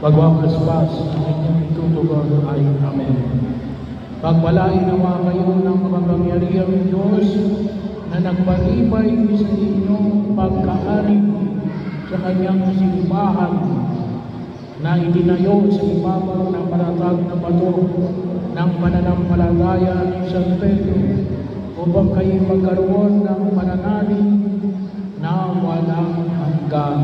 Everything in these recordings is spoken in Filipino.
pagwawaswas ang inyong itutugon ay Amen. Pagpalain nawa kayo ng makapangyarihang Diyos na nagpalibay sa inyong pagkaari sa kanyang simbahan na itinayo sa ibabaw ng matatag na bato ng pananampalataya ni San Pedro upang kayo magkaroon ng pananalig na walang hanggan.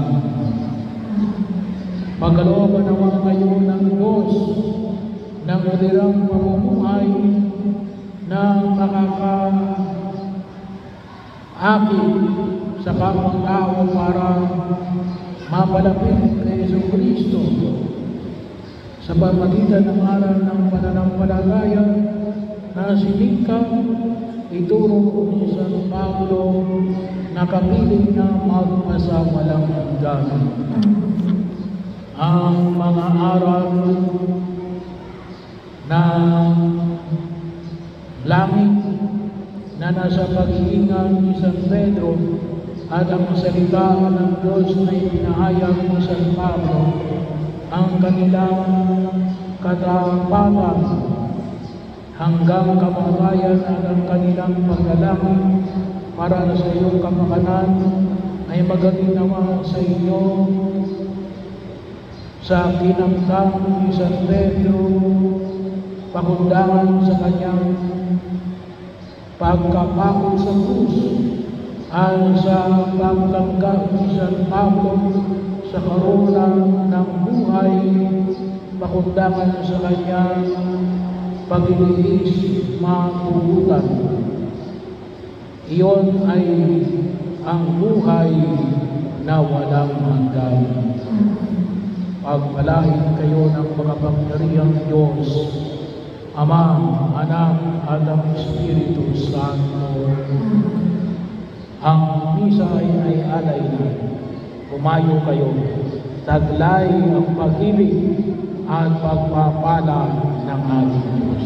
Pagkalooban naman kayo ng Diyos ng moderang pamumuhay na makakaakit sa kapwa-tao para mapalapit kay Jesucristo sa pamagitan ng aral ng pananampalataya na sinikap ituro ni San Pablo na kapiling na magpasawalang hanggan. Ang mga aral ng langit na nasa pag-iingat ni San Pedro at ang salita ng Diyos na ipinahayag ni San Pablo, ang kanilang katapatan hanggang kamatayan at ang kanilang pagdalangin para sa iyong kapakanan ay magaling naman sa inyo sa kinamtang ni San Pedro, pakundangan sa kanyang pagkapako sa krus at sa pagtanggap ni San Pablo sa karuna ng buhay, pakundangan sa kanyang pagliliis mapugutan. Iyon ay ang buhay na walang hanggan. Pagpalain kayo ng makapangyarihang Diyos, Ama, Anak, at ang Espiritu Santo. Ang misa ay alay na. Pumayo kayo. Taglay ang pag-ibig at pagpapala ng ating Diyos.